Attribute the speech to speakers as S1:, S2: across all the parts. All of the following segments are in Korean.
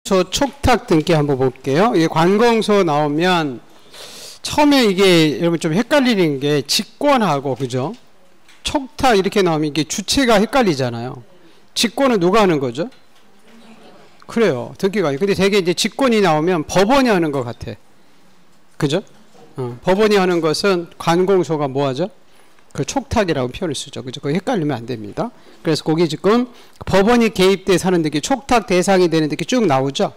S1: 저 촉탁 등기 한번 볼게요. 이게 관공서 나오면 처음에 이게 여러분 좀 헷갈리는 게 직권하고 그죠? 촉탁 이렇게 나오면 이게 주체가 헷갈리잖아요. 직권은 누가 하는 거죠? 그래요. 등기가. 근데 되게 이제 직권이 나오면 법원이 하는 것 같아. 그죠? 법원이 하는 것은 관공서가 뭐 하죠? 그 촉탁이라고 표현을 쓰죠. 그죠? 그거 헷갈리면 안 됩니다. 그래서 거기 지금 법원이 개입돼서 하는 등기, 촉탁 대상이 되는 등기 쭉 나오죠.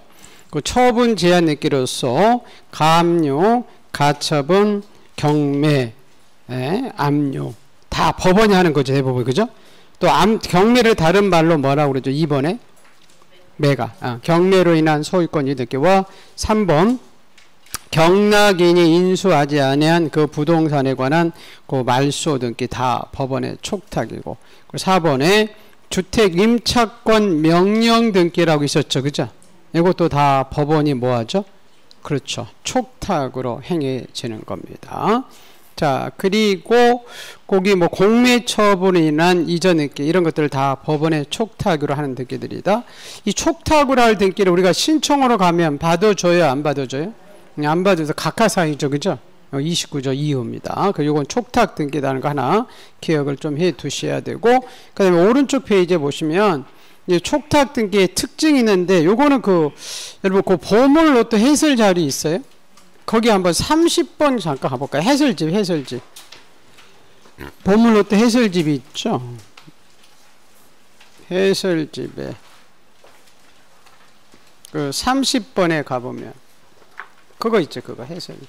S1: 그 처분 제한 등기로서 가압류, 가처분, 경매, 압류 다 법원이 하는 거죠. 대부분. 그죠? 또 경매를 다른 말로 뭐라고 그러죠? 2번에 매가. 경매로 인한 소유권 이득기와 3번 경락인이 인수하지 아니한 그 부동산에 관한 그 말소 등기 다 법원의 촉탁이고 4번에 주택 임차권 명령 등기라고 있었죠. 그죠? 이것도 다 법원이 뭐하죠? 그렇죠. 촉탁으로 행해지는 겁니다. 자, 그리고 거기 뭐 공매 처분에 인한 이전 등기 이런 것들을 다 법원의 촉탁으로 하는 등기들이다. 이 촉탁으로 할 등기를 우리가 신청으로 가면 받아줘요, 안 받아줘요? 안 받아서 각하사항이죠, 그죠? 29조 2호입니다. 그 요건 촉탁 등기라는 거 하나 기억을 좀 해 두셔야 되고, 그다음에 오른쪽 페이지에 보시면 이 촉탁 등기의 특징이 있는데, 요거는 여러분 그 보물 로또 해설 자료 있어요? 거기 한번 30번 잠깐 가볼까요? 해설집. 보물 로또 해설집이 있죠? 해설집에 그 30번에 가보면 그거 있죠, 그거 해설집.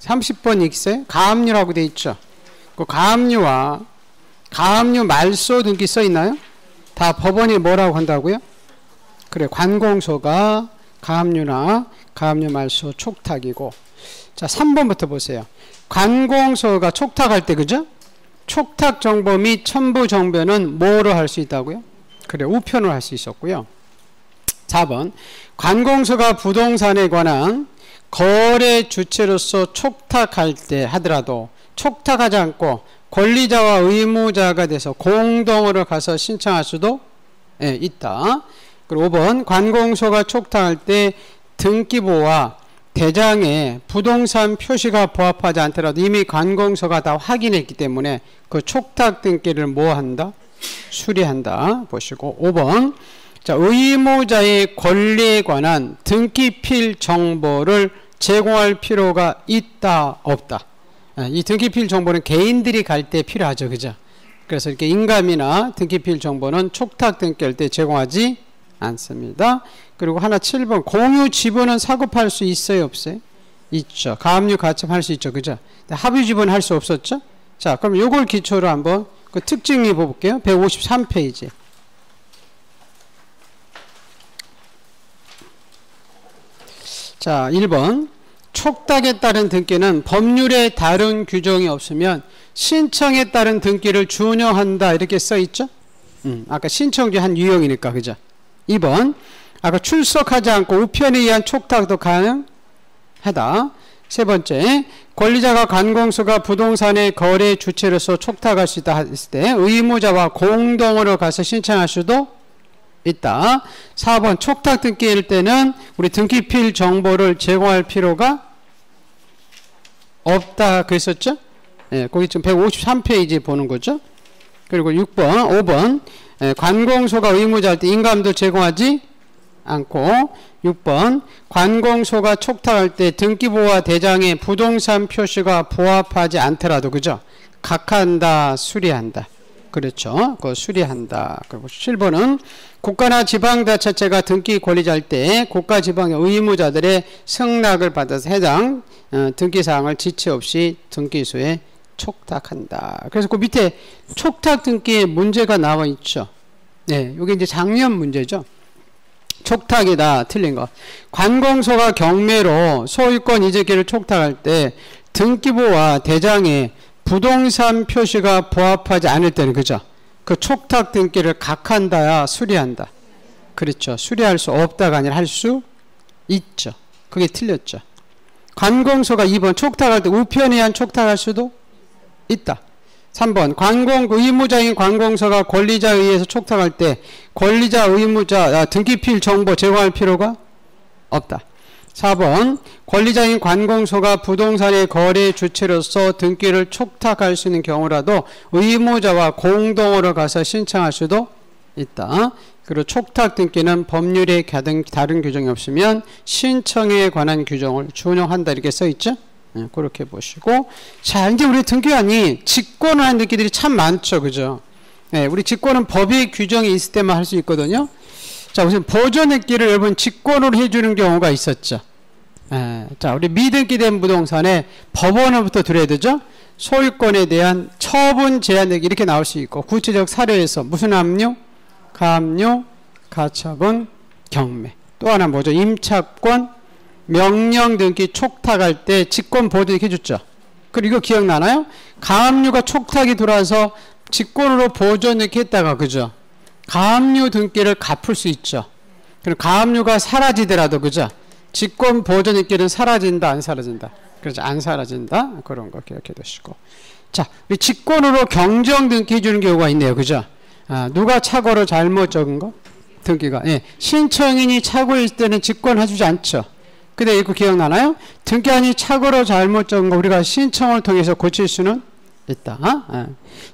S1: (30번) 있어요? 가압류라고 돼 있죠. 그 가압류와 가압류 말소 등기 써 있나요? 다 법원이 뭐라고 한다고요? 그래, 관공서가 가압류나 가압류 말소 촉탁이고. 자, 3번부터 보세요. 관공서가 촉탁할 때, 그죠? 촉탁 정보 및 첨부 정보는 뭐로 할 수 있다고요? 그래, 우편으로 할 수 있었고요. 4번 관공서가 부동산에 관한 거래 주체로서 촉탁할 때 하더라도 촉탁하지 않고 권리자와 의무자가 돼서 공동으로 가서 신청할 수도 있다. 그리고 5번 관공서가 촉탁할 때 등기부와 대장에 부동산 표시가 부합하지 않더라도 이미 관공서가 다 확인했기 때문에 그 촉탁 등기를 뭐 한다? 수리한다. 보시고 5번 자, 의무자의 권리에 관한 등기필 정보를 제공할 필요가 있다 없다. 이 등기필 정보는 개인들이 갈 때 필요하죠. 그죠? 그래서 이렇게 인감이나 등기필 정보는 촉탁 등기할 때 제공하지 않습니다. 그리고 하나 7번 공유 지분은 사급할 수 있어요 없어요? 있죠. 가압류 가처분 수 있죠. 그죠? 합의 지분 할 수 없었죠? 자, 그럼 요걸 기초로 한번 그 특징 볼게요. 153페이지. 자, 1번 촉탁에 따른 등기는 법률에 다른 규정이 없으면 신청에 따른 등기를 준용한다 이렇게 써있죠. 아까 신청주 한 유형이니까. 그죠? 2번 아까 출석하지 않고 우편에 의한 촉탁도 가능하다. 세 번째 권리자가 관공서가 부동산의 거래 주체로서 촉탁할 수 있다 했을 때 의무자와 공동으로 가서 신청할 수도 있다. 4번 촉탁 등기일 때는 우리 등기필 정보를 제공할 필요가 없다 그랬었죠? 거기 지금 153페이지 보는 거죠. 그리고 5번 관공서가 의무자일 때 인감도 제공하지 않고 6번 관공서가 촉탁할 때 등기부와 대장의 부동산 표시가 부합하지 않더라도 그죠? 각하한다, 수리한다. 그렇죠. 그거 수리한다. 그리고 7번은 국가나 지방자치체가 등기 권리자일 때 국가 지방의 의무자들의 승낙을 받아서 해당 등기사항을 지체 없이 등기소에 촉탁한다. 그래서 그 밑에 촉탁 등기에 문제가 나와 있죠. 네, 이게 이제 작년 문제죠. 촉탁이다. 틀린 거. 관공서가 경매로 소유권 이전기를 촉탁할 때 등기부와 대장의 부동산 표시가 부합하지 않을 때는 그죠? 그 촉탁 등기를 각한다야 수리한다. 그렇죠. 수리할 수 없다가 아니라 할 수 있죠. 그게 틀렸죠. 관공서가 2번 촉탁할 때 우편에 의한 촉탁할 수도 있다. 3번 의무자인 관공서가 권리자에 의해서 촉탁할 때 권리자 의무자 등기필 정보 제공할 필요가 없다. 4번 권리자인 관공서가 부동산의 거래 주체로서 등기를 촉탁할 수 있는 경우라도 의무자와 공동으로 가서 신청할 수도 있다. 그리고 촉탁 등기는 법률에 다른 규정이 없으면 신청에 관한 규정을 준용한다 이렇게 써있죠. 네, 그렇게 보시고 자 이제 우리 등기관이 직권을 하는 등기들이 참 많죠. 그죠? 네, 우리 직권은 법의 규정이 있을 때만 할 수 있거든요. 자 우선 보존등기를 여러분 직권으로 해주는 경우가 있었죠. 자 우리 미등기된 부동산에 법원으로부터 들어야 되죠. 소유권에 대한 처분 제한 등기 이렇게 나올 수 있고 구체적 사례에서 무슨 압류? 가압류, 가처분, 경매. 또 하나 뭐죠? 임차권, 명령 등기 촉탁할 때 직권 보존등기 해줬죠. 그리고 이거 기억나나요? 가압류가 촉탁이 들어와서 직권으로 보존등기 했다가 그죠? 가압류 등기를 갚을 수 있죠. 그럼 가압류가 사라지더라도 그죠? 직권 보존 등기는 사라진다 안 사라진다? 그렇죠. 안 사라진다. 그런 거 기억해 두시고. 자, 우리 직권으로 경정 등기 해주는 경우가 있네요. 그죠? 누가 착오로 잘못 적은 거? 등기가. 예. 신청인이 착오일 때는 직권해주지 않죠. 근데 이거 기억나나요? 등기한이 착오로 잘못 적은 거 우리가 신청을 통해서 고칠 수는 있다.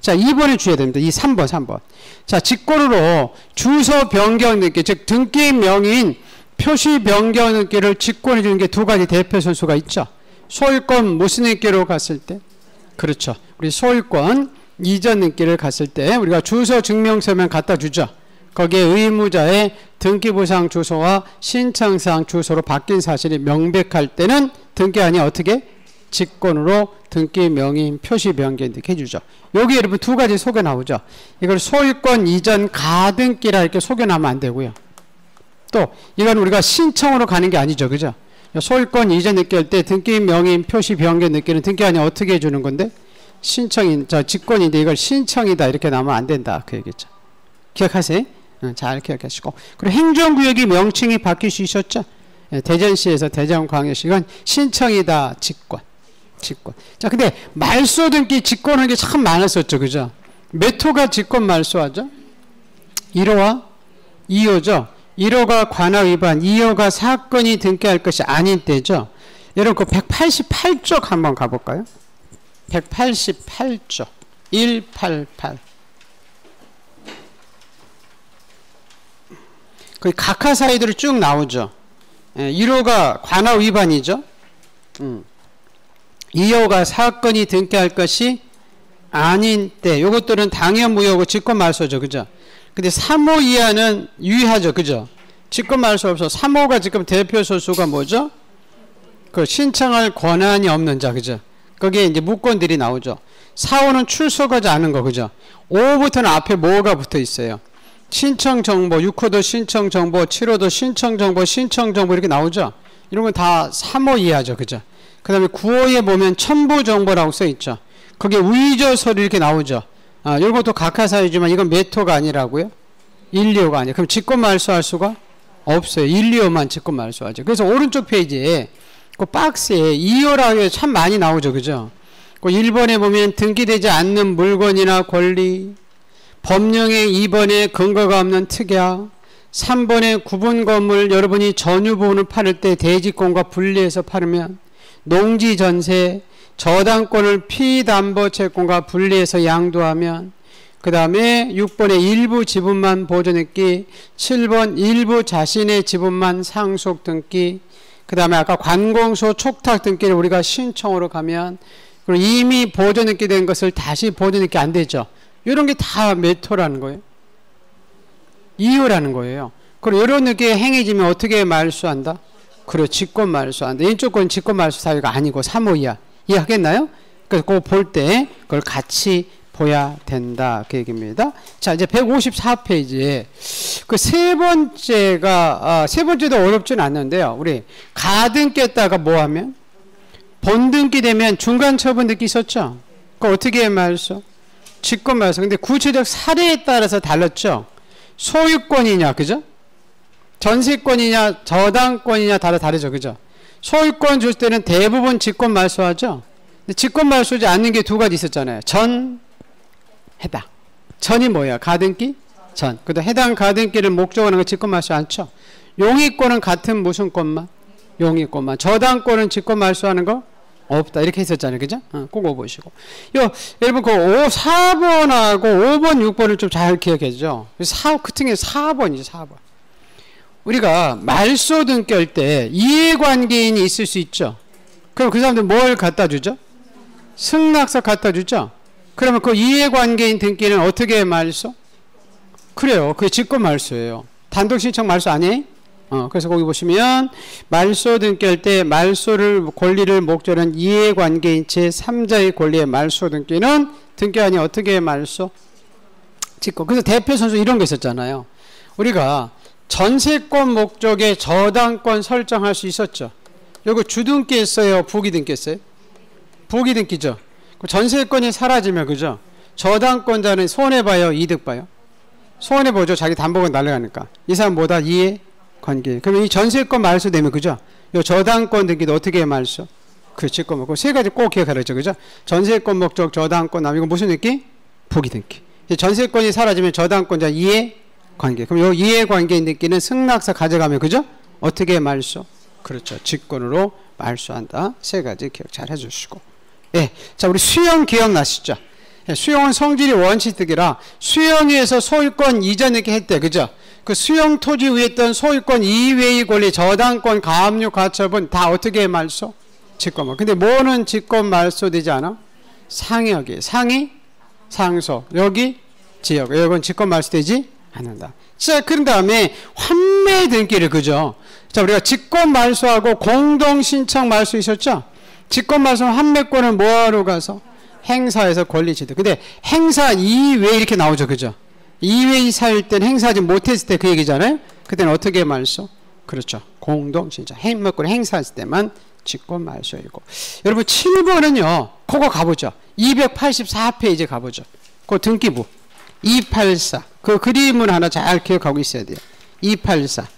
S1: 자, 2번에 주셔야 됩니다. 이 3번. 자, 직권으로 주소 변경 등기, 즉 등기 명의인 표시 변경 등기를 직권해 주는 게 두 가지 대표 선수가 있죠. 소유권 무슨 등기로 갔을 때? 그렇죠. 우리 소유권 이전 등기를 갔을 때 우리가 주소 증명서면 갖다 주죠. 거기에 의무자의 등기부상 주소와 신청상 주소로 바뀐 사실이 명백할 때는 등기한이 어떻게? 직권으로 등기 명의인 표시 변경 등기 해주죠. 여기 여러분 두 가지 속에 나오죠. 이걸 소유권 이전 가등기라 이렇게 속여나면 안 되고요. 또 이건 우리가 신청으로 가는 게 아니죠. 그죠? 소유권 이전 등기 할 때 등기 명의인 표시 변경 등기는 등기한이 어떻게 해주는 건데? 신청인, 직권인데 이걸 신청이다 이렇게 나오면 안 된다. 그 얘기죠. 기억하세요? 잘 기억하시고. 그리고 행정구역이 명칭이 바뀔 수 있었죠. 대전시에서 대전광역시는 신청이다. 직권. 자, 근데 말소 등기 직권하는 게 참 많았었죠. 그죠? 몇 호가 직권 말소하죠? 1호와 2호죠. 1호가 관할 위반, 2호가 사건이 등기할 것이 아닌 때죠. 여러분 그 188쪽 한번 가볼까요? 188쪽 188 거기 각하 사이들이 쭉 나오죠. 1호가 관할 위반이죠. 2호가 사건이 등기할 것이 아닌 때 요것들은 당연 무효고 직권 말소죠. 그죠? 근데 3호 이하는 유의하죠. 그죠? 직권 말소 없어. 3호가 지금 대표 소수가 뭐죠? 그 신청할 권한이 없는 자. 그죠? 거기에 이제 무권들이 나오죠. 4호는 출소하지 않은 거. 그죠? 5호부터는 앞에 뭐가 붙어 있어요? 신청 정보, 6호도 신청 정보, 7호도 신청 정보 이렇게 나오죠? 이런 건 다 3호 이하죠. 그죠? 그 다음에 9호에 보면 첨부 정보라고 써 있죠. 거기에 위조 서류 이렇게 나오죠. 이것도 각하사유지만 이건 몇 호가 아니라고요? 1, 2호가 아니에요. 그럼 직권 말소할 수가 없어요. 1, 2호만 직권 말소하죠. 그래서 오른쪽 페이지에 그 박스에 2호라고 해서 참 많이 나오죠. 그죠? 그 1번에 보면 등기되지 않는 물건이나 권리, 법령의 2번에 근거가 없는 특약, 3번에 구분 건물 여러분이 전유 부분을 팔을 때 대지권과 분리해서 팔으면, 농지 전세, 저당권을 피담보 채권과 분리해서 양도하면, 그 다음에 6번에 일부 지분만 보존했기, 7번 일부 자신의 지분만 상속 등기, 그 다음에 아까 관공서 촉탁 등기를 우리가 신청으로 가면, 그리고 이미 보존했기 된 것을 다시 보존했기 안 되죠. 이런 게 다 몇 호라는 거예요? 2호라는 거예요. 그리고 이런 느낌의 행해지면 어떻게 말소한다? 그래, 직권 말소한다. 이쪽 건 직권 말소 사유가 아니고 3호 이하. 이해하겠나요? 그래서 그거 볼 때 그걸 같이 보야 된다. 그 얘기입니다. 자, 이제 154페이지에 그 세 번째가, 세 번째도 어렵진 않는데요. 우리 가등기 했다가 뭐 하면? 본등기 되면 중간 처분 등기 있었죠? 그거 어떻게 말소? 직권 말소. 근데 구체적 사례에 따라서 달랐죠? 소유권이냐, 그죠? 전세권이냐, 저당권이냐 다르죠, 그죠? 소유권 줄 때는 대부분 직권 말소하죠? 근데 직권 말소지 않는 게 두 가지 있었잖아요. 해당. 전이 뭐야? 가등기? 전. 그다음 해당 가등기를 목적으로 하는 거 직권 말소 않죠? 용의권은 같은 무슨 권만? 용의권만. 저당권은 직권 말소하는 거 없다. 이렇게 했었잖아요. 그죠? 그거 보시고. 여러분, 그 4번하고 5번, 6번을 좀 잘 기억해줘. 그 등에 4번이죠, 4번. 우리가 말소 등기 할 때 이해관계인이 있을 수 있죠. 그럼 그 사람들 뭘 갖다 주죠? 승낙서 갖다 주죠. 그러면 그 이해관계인 등기는 어떻게 말소? 그래요. 그게 직권 말소예요. 단독 신청 말소 아니에요? 그래서 거기 보시면 말소 등기할 때 말소를 권리를 목적으로 한 이해관계인 제3자의 권리의 말소 등기는 등기안이 어떻게 말소? 직권. 그래서 대표 선수 이런 거 있었잖아요. 우리가 전세권 목적의 저당권 설정할 수 있었죠. 이거 주등기 했어요? 부기등기 했어요? 부기등기죠. 전세권이 사라지면 그죠? 저당권자는 손해봐요? 이득봐요? 손해보죠. 자기 담보권 날라가니까. 이 사람 뭐다? 이해관계. 그러면 이 전세권 말소되면 그죠? 이 저당권 등기도 어떻게 말소? 그 직권 목적. 세 가지 꼭 기억하라죠. 그죠? 전세권 목적, 저당권, 이거 무슨 등기? 부기등기. 전세권이 사라지면 저당권자 이해관계. 그럼 이 이해관계인 등기는 승낙서 가져가면 그죠? 어떻게 말소? 그렇죠. 직권으로 말소한다. 세 가지 기억 잘 해주시고. 예. 자, 우리 수용 기억나시죠? 예, 수용은 성질이 원칙득이라 수용위에서 소유권 이전 이렇게 했대. 그죠? 그 수용 토지 위에 있던 소유권 이외의 권리, 저당권, 가압류, 가처분 다 어떻게 말소? 직권. 근데 뭐는 직권 말소되지 않아? 상역이. 상이 상소. 여기 지역. 여기는 직권 말소되지 않는다. 자, 그런 다음에 환매 등기를 그죠? 자, 우리가 직권 말소하고 공동 신청 말소 있었죠? 직권 말소 환매권을 뭐하러 가서? 행사에서 권리 취득. 근데 행사 이외에 이렇게 나오죠. 그죠? 이외의 사유일 때는 행사하지 못했을 때 그 얘기잖아요? 그때는 어떻게 말소? 그렇죠. 공동 신청. 환매권 행사했을 때만 직권 말소이고. 여러분 7번은요. 그거 가보죠. 284페이지 가보죠. 그 등기부. 284. 그 그림을 하나 잘 기억하고 있어야 돼요. 284.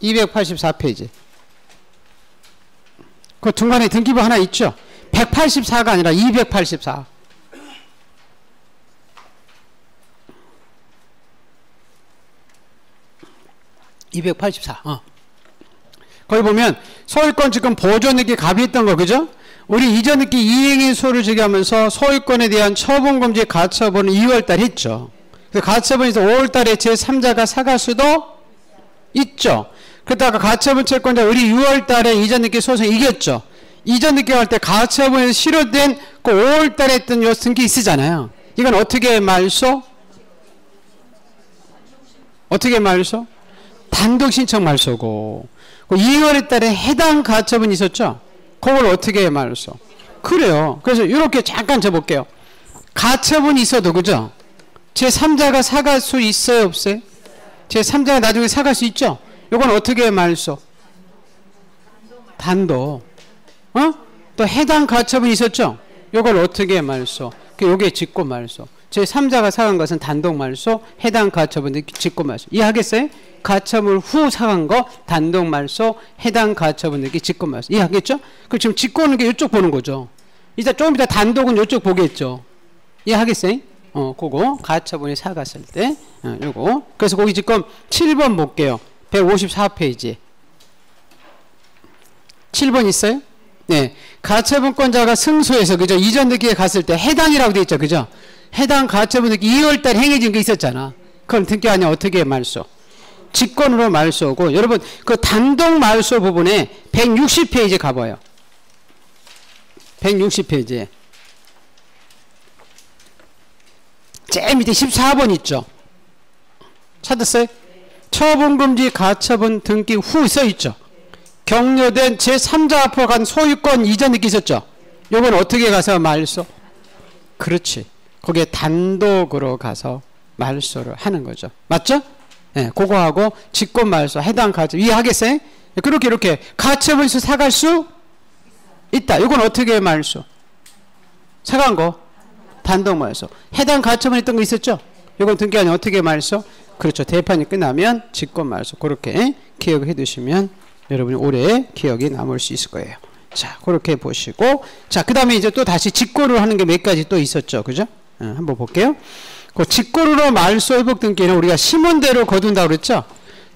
S1: 284페이지. 그 중간에 등기부 하나 있죠? 184가 아니라 284. 거기 보면 소유권 지금 보존등기 갑의했던 거 그죠? 우리 이전 등기 이행인 소를 제기하면서 소유권에 대한 처분금지 가처분을 2월달 했죠. 가처분에서 5월달에 제3자가 사갈 수도 있죠. 그러다가 가처분 채권자 우리 6월달에 이전 등기 소송 이겼죠. 이전 등기 할 때 가처분에서 실효된 그 5월달에 했던 요 등기 있으잖아요. 이건 어떻게 말소? 어떻게 말소? 단독 신청 말소고. 2월 달에 해당 가처분이 있었죠. 그걸 어떻게 말소? 그래요. 그래서 이렇게 잠깐 줘볼게요. 가처분이 있어도 그죠? 제3자가 사갈 수 있어요, 없어요? 제3자가 나중에 사갈 수 있죠? 이건 어떻게 말소? 단독. 또 해당 가처분이 있었죠? 이걸 어떻게 말소? 요게 직권 말소. 제3자가 사간 것은 단독 말소, 해당 가처분은 직권 말소. 이해하겠어요? 가처분 후 사간 거 단독 말소, 해당 가처분은 직권 말소. 이해하겠죠? 그럼 지금 직권은 이쪽 보는 거죠. 이제 조금 이따 단독은 이쪽 보겠죠. 이해하겠어요? 그거 가처분이 사갔을 때 요거. 그래서 거기 지금 7번 볼게요. 154페이지. 7번 있어요? 네. 가처분권자가 승소해서 그죠? 이전 등기에 갔을 때 해당이라고 돼 있죠. 그죠? 해당 가처분 등기 2월달에 행해진 게 있었잖아. 그럼 등기 아니야 어떻게 말소? 직권으로 말소고. 여러분 그 단독 말소 부분에 160페이지 가봐요. 160페이지에 제일 밑에 14번 있죠. 찾았어요? 처분금지 가처분 등기 후 써있죠. 격려된 제3자 앞으로 간 소유권 이전 등기 있었죠. 요건 어떻게 가서 말소? 그렇지. 거기에 단독으로 가서 말소를 하는 거죠. 맞죠? 네, 그거하고 직권 말소, 해당 가처분 이해하겠어요? 그렇게 이렇게 가처분에서 사갈 수 있다. 이건 어떻게 말소? 사간 거 단독 말소. 해당 가처분 했던 거 있었죠? 이건 등기 아니 어떻게 말소? 그렇죠. 대판이 끝나면 직권 말소. 그렇게 기억을 해 두시면 여러분이 오래 기억이 남을 수 있을 거예요. 자, 그렇게 보시고. 자, 그 다음에 이제 또 다시 직권으로 하는 게 몇 가지 또 있었죠. 그죠? 한번 볼게요. 그 직권으로 말소 회복 등기는 우리가 심원대로 거둔다고 그랬죠?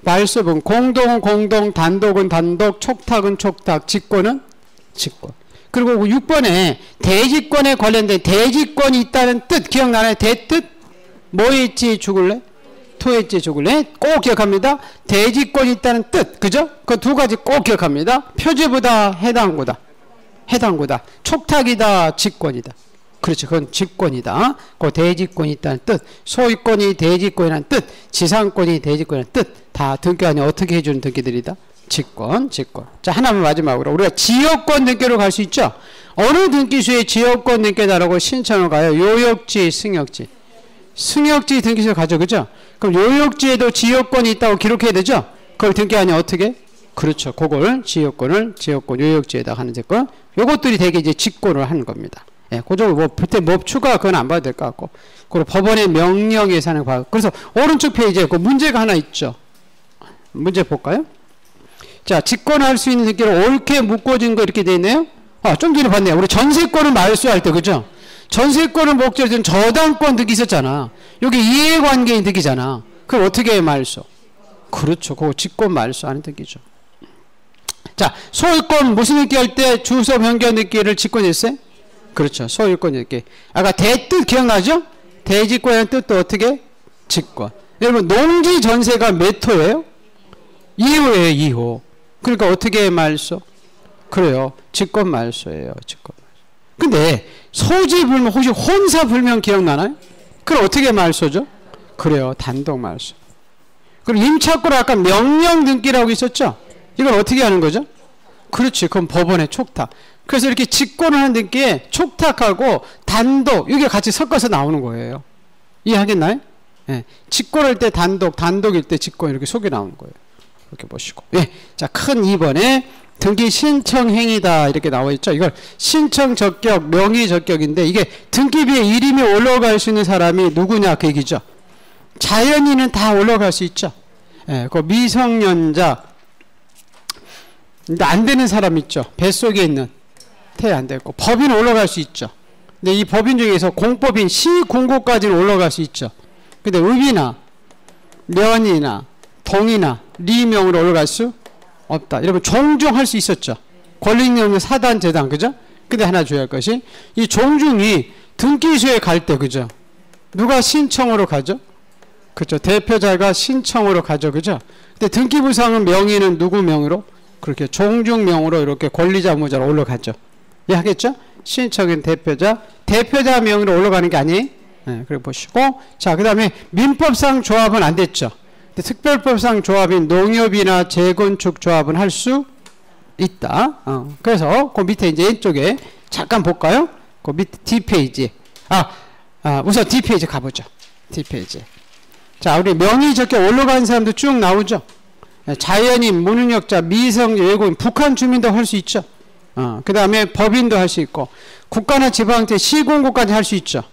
S1: 말소 회복, 공동은 공동, 단독은 단독, 촉탁은 촉탁, 직권은 직권. 그리고 6번에 대직권에 관련된 대직권이 있다는 뜻 기억나나요? 대뜻? 뭐했지 죽을래? 토했지 죽을래? 꼭 기억합니다. 대직권이 있다는 뜻. 그죠? 그 두 가지 꼭 기억합니다. 표제보다 해당구다. 해당구다. 촉탁이다. 직권이다. 그렇죠. 그건 직권이다. 그 대직권이 있다는 뜻. 소유권이 대직권이라는 뜻. 지상권이 대직권이라는 뜻. 다 등기관이 어떻게 해주는 등기들이다. 직권, 직권. 자, 하나만 마지막으로. 우리가 지역권 등기로 갈 수 있죠? 어느 등기소에 지역권 등기다라고 신청을 가요? 요역지, 승역지. 승역지 등기소에 가죠. 그죠? 그럼 요역지에도 지역권이 있다고 기록해야 되죠? 그걸 등기하니 어떻게? 그렇죠. 그걸 지역권, 요역지에다 하는 직권. 요것들이 되게 이제 직권을 하는 겁니다. 예, 그쪽을 뭐, 그때 뭐 추가, 그건 안 봐도 될 것 같고. 그리고 법원의 명령 예산을 봐. 그래서 오른쪽 페이지에 그 문제가 하나 있죠. 문제 볼까요? 자, 직권할 수 있는 등기를 옳게 묶어진 거 이렇게 돼 있네요. 좀 전에 봤네요. 우리 전세권을 말소할 때, 그죠? 전세권을 목적으로 든 저당권 등기 있었잖아. 여기 이해관계인 등기잖아. 그걸 어떻게 말소? 그렇죠. 그거 직권 말소하는 등기죠. 자, 소유권 무슨 등기 할 때 주소 변경 등기를 직권했어요? 그렇죠. 소유권 등기. 아까 대뜻 기억나죠? 대직권의 뜻도 어떻게? 직권. 여러분, 농지 전세가 몇 호예요? 2호예요, 2호. 그러니까 어떻게 말소? 그래요. 직권 말소예요. 직권 말소. 근데 소지 불명 혹시 혼사 불명 기억나나요? 그럼 어떻게 말소죠? 그래요. 단독 말소. 그리고 임차권 아까 명령 등기라고 있었죠? 이걸 어떻게 하는 거죠? 그렇지. 그럼 법원의 촉탁. 그래서 이렇게 직권을 하는 등기에 촉탁하고 단독 이게 같이 섞어서 나오는 거예요. 이해하겠나요? 예. 직권할 때 단독, 단독일 때 직권 이렇게 속에 나오는 거예요. 이렇게 보시고. 예. 자, 큰 2번에 등기 신청 행위다 이렇게 나와 있죠. 이걸 신청 적격, 명의 적격인데 이게 등기비에 이름이 올라갈 수 있는 사람이 누구냐 그 얘기죠. 자연인은 다 올라갈 수 있죠. 예, 그 미성년자 근데 안 되는 사람 있죠. 뱃속에 있는 태에 안 되고 법인 올라갈 수 있죠. 근데 이 법인 중에서 공법인 시공고까지는 올라갈 수 있죠. 근데 읍이나 면이나 동이나 리명으로 올라갈 수 없다. 여러분 종중할 수 있었죠. 권리 없는 사단 재단 그죠? 근데 하나 주의할 것이 이 종중이 등기소에 갈 때 그죠? 누가 신청으로 가죠? 그죠? 대표자가 신청으로 가죠. 그죠? 근데 등기부상은 명의는 누구 명의로? 그렇게 종중명으로 이렇게 권리자 의무자로 올라가죠. 이해하겠죠? 신청인 대표자 명의로 올라가는 게 아니에요. 네, 그래 보시고 자, 그 다음에 민법상 조합은 안 됐죠. 특별법상 조합인 농협이나 재건축 조합은 할 수 있다. 그래서 그 밑에 이제 왼쪽에 잠깐 볼까요? 그 밑에 D페이지. 우선 D페이지 가보죠. D페이지. 자, 우리 명의 적격 올라간 사람도 쭉 나오죠. 자연인, 무능력자, 미성, 외국인, 북한 주민도 할 수 있죠. 그 다음에 법인도 할 수 있고, 국가나 지방제, 시공고까지 할 수 있죠.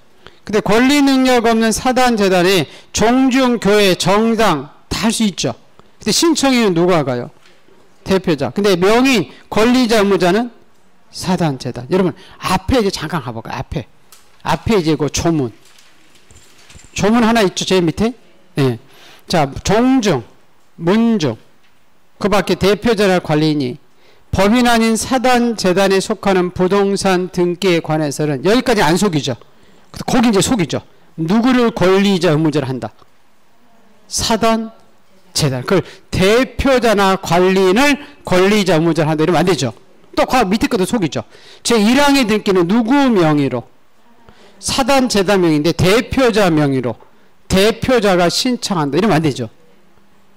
S1: 근데 권리 능력 없는 사단, 재단에 종중, 교회, 정당 다 할 수 있죠. 근데 신청인은 누가 가요? 대표자. 근데 명의, 권리자, 의무자는 사단, 재단. 여러분, 앞에 이제 잠깐 가볼까요? 앞에 이제 그 조문. 조문 하나 있죠. 제일 밑에. 네. 자, 종중, 문중. 그 밖에 대표자나 관리인이 법인 아닌 사단, 재단에 속하는 부동산 등기에 관해서는 여기까지 안 속이죠. 거기 이제 속이죠. 누구를 권리자 의무자를 한다. 사단, 재단. 그걸 대표자나 관리인을 권리자 의무자를 한다. 이러면 안 되죠. 또 밑에 것도 속이죠. 제1항의 등기는 누구 명의로? 사단, 재단 명의인데 대표자 명의로 대표자가 신청한다. 이러면 안 되죠.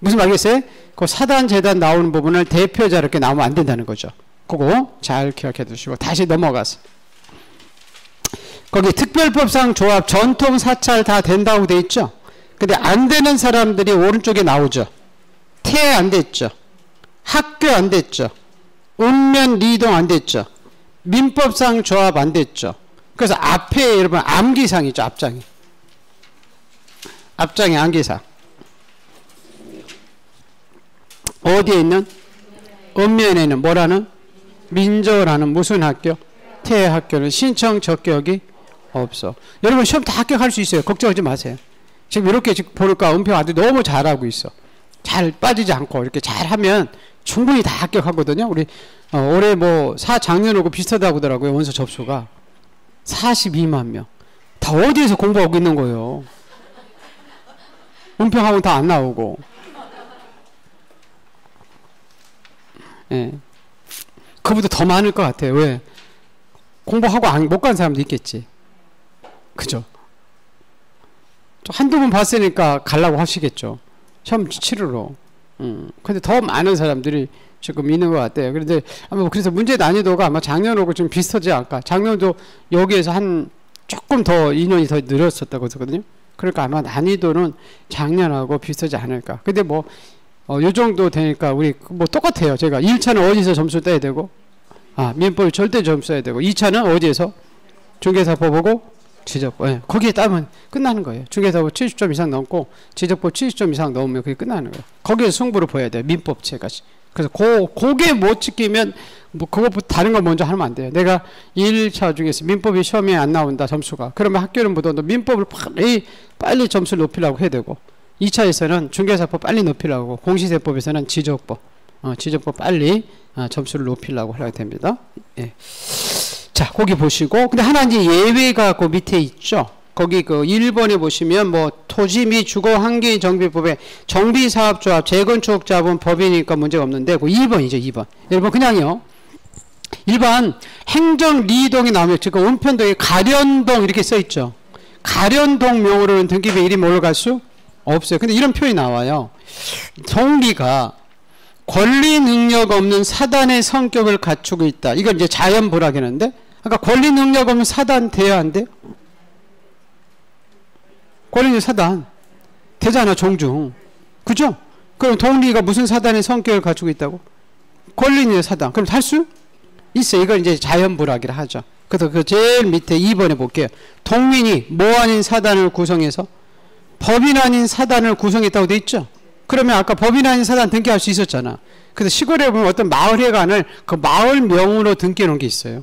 S1: 무슨 말이겠어요? 그 사단, 재단 나오는 부분을 대표자 이렇게 나오면 안 된다는 거죠. 그거 잘 기억해 두시고 다시 넘어가서 거기 특별법상 조합, 전통, 사찰 다 된다고 돼 있죠. 근데 안 되는 사람들이 오른쪽에 나오죠. 태 안 됐죠. 학교 안 됐죠. 읍면 리동 안 됐죠. 민법상 조합 안 됐죠. 그래서 앞에 여러분 암기상이죠. 앞장에 암기상. 어디에 있는? 읍면에 있는 뭐라는? 민저라는 무슨 학교? 태 학교는 신청 적격이 없어. 여러분 시험 다 합격할 수 있어요. 걱정하지 마세요. 지금 이렇게 지금 보니까 은평 아들 너무 잘하고 있어. 잘 빠지지 않고 이렇게 잘하면 충분히 다 합격하거든요. 우리 올해 뭐 작년하고 비슷하다고 하더라고요. 원서 접수가 42만 명. 다 어디에서 공부하고 있는 거예요? 은평하고는 다 안 나오고. 예. 그보다 더 많을 것 같아요. 왜? 공부하고 못 간 사람도 있겠지. 그죠? 한두 번 봤으니까 가려고 하시겠죠. 시험 치르러. 근데 더 많은 사람들이 지금 있는 것 같아요. 그런데 아마 그래서 문제 난이도가 아마 작년하고 좀 비슷하지 않을까. 작년도 여기에서 한 조금 더 인원이 더 늘었었다고 했거든요. 그러니까 아마 난이도는 작년하고 비슷하지 않을까. 근데 뭐 요 정도 되니까 우리 뭐 똑같아요. 제가 1차는 어디서 점수 따야 되고, 민법 절대 점수 써야 되고, 2차는 어디에서 중개사법 보고 지적법. 예, 거기에 따면 끝나는 거예요. 중개사법 70점 이상 넘고 지적법 70점 이상 넘으면 그게 끝나는 거예요. 거기에 승부를 보여야 돼요. 민법체까지. 그래서 그게 못 지키면 뭐 그것부터 다른 걸 먼저 하면 안 돼요. 내가 1차 중에서 민법이 시험에 안 나온다 점수가. 그러면 학교는 못 온다. 민법을 빨리 점수를 높이려고 해야 되고, 2차에서는 중개사법 빨리 높이려고, 공시세법에서는 지적법 빨리 점수를 높이려고 하게 됩니다. 예. 자, 거기 보시고, 근데 하나 이제 예외가 그 밑에 있죠. 거기 그 1번에 보시면 뭐 토지 및 주거 환경 정비법에 정비사업조합, 재건축자본 법이니까 문제가 없는데, 그 2번이죠, 2번. 여러분 그냥요. 일반 행정 리동이 나오면 지금 은편동에 가련동 이렇게 써 있죠. 가련동 명으로는 등기부에 이름이 올라갈 수 없어요. 근데 이런 표현이 나와요. 동리가 권리 능력 없는 사단의 성격을 갖추고 있다. 이건 이제 자연불학이라는데, 아까 권리 능력 없는 사단 돼야 안 돼? 권리 능력 사단 되잖아, 종중. 그죠? 그럼 동리가 무슨 사단의 성격을 갖추고 있다고? 권리 능력 사단. 그럼 할 수 있어요. 이걸 이제 자연불학이라 하죠. 그래서 그 제일 밑에 2번에 볼게요. 동민이 뭐 아닌 사단을 구성해서 법인 아닌 사단을 구성했다고 돼 있죠. 그러면 아까 법인 아닌 사단 등기할 수 있었잖아. 그래서 시골에 보면 어떤 마을회관을 그 마을명으로 등기해 놓은 게 있어요.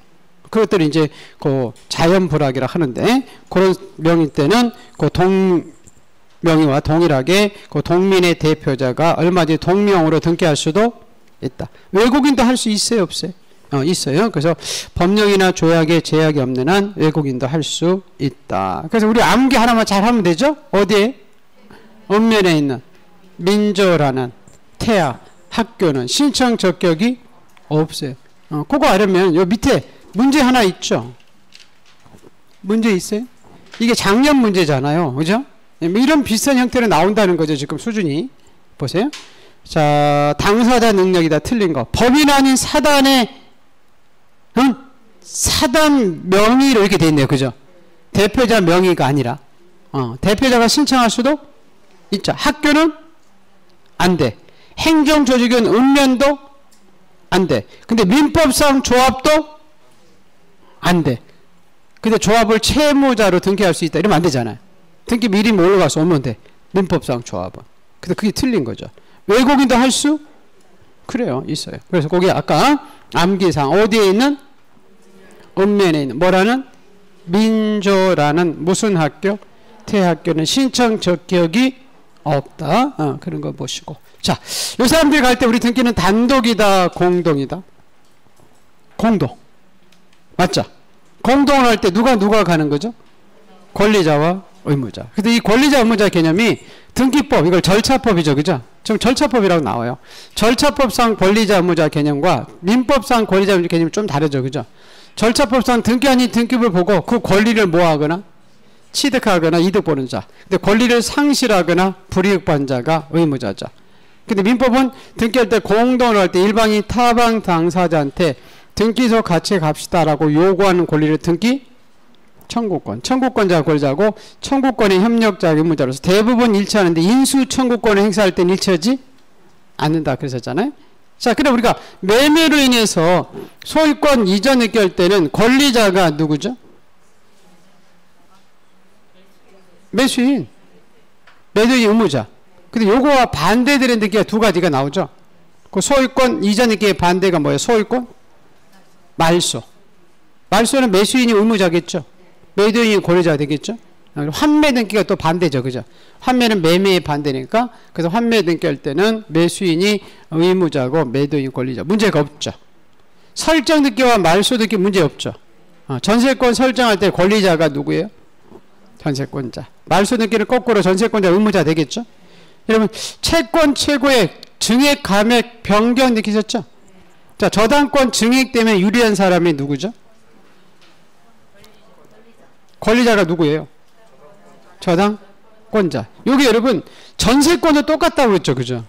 S1: 그것들이 이제 그 자연불학이라 하는데, 그런 명일 때는 그 동명의와 동일하게 그 동민의 대표자가 얼마든지 동명으로 등기할 수도 있다. 외국인도 할 수 있어요, 없어요? 있어요. 그래서 법령이나 조약에 제약이 없는 한 외국인도 할 수 있다. 그래서 우리 암기 하나만 잘 하면 되죠? 어디에? 읍면에 있는 민저라는 태학 학교는 신청 적격이 없어요. 그거 알으면 요 밑에 문제 하나 있죠? 문제 있어요? 이게 작년 문제잖아요. 그죠? 이런 비슷한 형태로 나온다는 거죠. 지금 수준이. 보세요. 자, 당사자 능력이다. 틀린 거. 법인 아닌 사단의 사단 명의로 이렇게 돼 있네요. 그죠? 대표자 명의가 아니라. 대표자가 신청할 수도 있죠. 학교는 안 돼. 행정조직은 읍면도 안 돼. 근데 민법상 조합도 안 돼. 근데 조합을 채무자로 등기할 수 있다. 이러면 안 되잖아요. 등기 미리 올라가서 오면 돼. 민법상 조합은. 근데 그게 틀린 거죠. 외국인도 할 수? 그래요. 있어요. 그래서 거기 아까 암기상 어디에 있는? 읍면에 있는 뭐라는? 민저라는 무슨 학교? 태학교는 신청 적격이 없다. 그런 거 보시고. 자, 이 사람들이 갈 때 우리 등기는 단독이다, 공동이다? 공동. 맞죠? 공동을 할 때 누가 가는 거죠? 권리자와 의무자. 근데 이 권리자 의무자 개념이 등기법, 이걸 절차법이죠. 그죠? 지금 절차법이라고 나와요. 절차법상 권리자 의무자 개념과 민법상 권리자 의무자 개념이 좀 다르죠. 그죠? 절차법상 등기 아닌 등기부를 보고 그 권리를 뭐하거나 취득하거나 이득 보는 자. 근데 권리를 상실하거나 불이익 받는 자가 의무자죠. 근데 민법은 등기할 때 공동을 할 때 일방이 타방 당사자한테 등기소 같이 갑시다라고 요구하는 권리를 등기 청구권. 청구권자가 권리자고 청구권의 협력자가 의무자로서 대부분 일치하는데 인수 청구권을 행사할 때는 일치하지 않는다 그랬었잖아요. 자, 그럼 우리가 매매로 인해서 소유권 이전 의결 때는 권리자가 누구죠? 매수인. 매도인 의무자. 근데 요거와 반대되는 등기가 두 가지가 나오죠. 그 소유권 이전 의결의 반대가 뭐예요? 소유권 말소. 말소는 매수인이 의무자겠죠. 매도인이 권리자가 되겠죠. 환매 등기가 또 반대죠. 그죠? 환매는 매매의 반대니까. 그래서 환매 등기 할 때는 매수인이 의무자고 매도인이 권리자. 문제가 없죠. 설정 등기와 말소 등기 문제 없죠. 전세권 설정할 때 권리자가 누구예요? 전세권자. 말소 등기는 거꾸로 전세권자 의무자 되겠죠. 여러분 채권 최고액 증액 감액 변경 느끼셨죠? 자, 저당권 증액 때문에 유리한 사람이 누구죠? 권리자가 누구예요? 저당권자. 여기 여러분 전세권도 똑같다고 그랬죠. 그죠?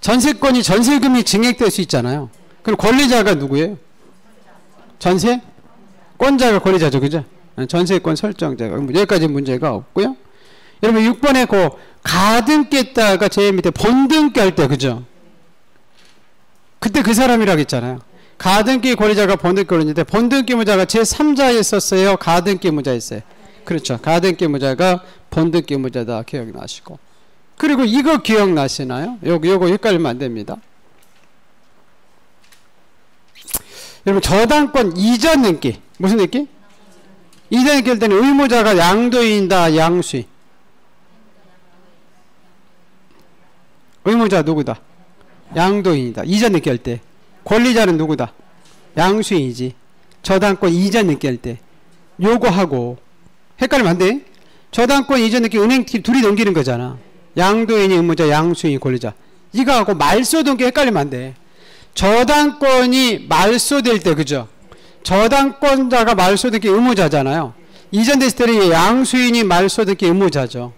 S1: 전세권이 전세금이 증액될 수 있잖아요. 그럼 권리자가 누구예요? 전세권자가 권리자죠. 그죠? 전세권 설정자가. 여기까지 문제가 없고요. 여러분 6번에 그 가등기했다가 제일 밑에 본등기 할 때 그죠? 그때 그 사람이라고 했잖아요. 가등기 권리자가 본등기 권리자인데 본등기 무자가 제3자에 썼어요? 가등기 무자에 있어요? 그렇죠. 가등기 무자가 본등기 무자다. 기억나시고. 그리고 이거 기억나시나요? 요거 헷갈리면 안 됩니다. 여러분 저당권 이전 등기. 무슨 등기? 이전 등기 할 때는 의무자가 양도인이다. 양수인. 의무자 누구다? 양도인이다. 이전 등기 할 때. 권리자는 누구다? 양수인이지. 저당권 이전 등기 할 때. 요거 하고 헷갈리면 안 돼. 저당권 이전 등기 은행팀 둘이 넘기는 거잖아. 양도인이 의무자, 양수인이 권리자. 이거하고 말소 등기 헷갈리면 안 돼. 저당권이 말소될 때 그죠? 저당권자가 말소 등기 의무자잖아요. 이전 됐을 때는 양수인이 말소 등기 의무자죠.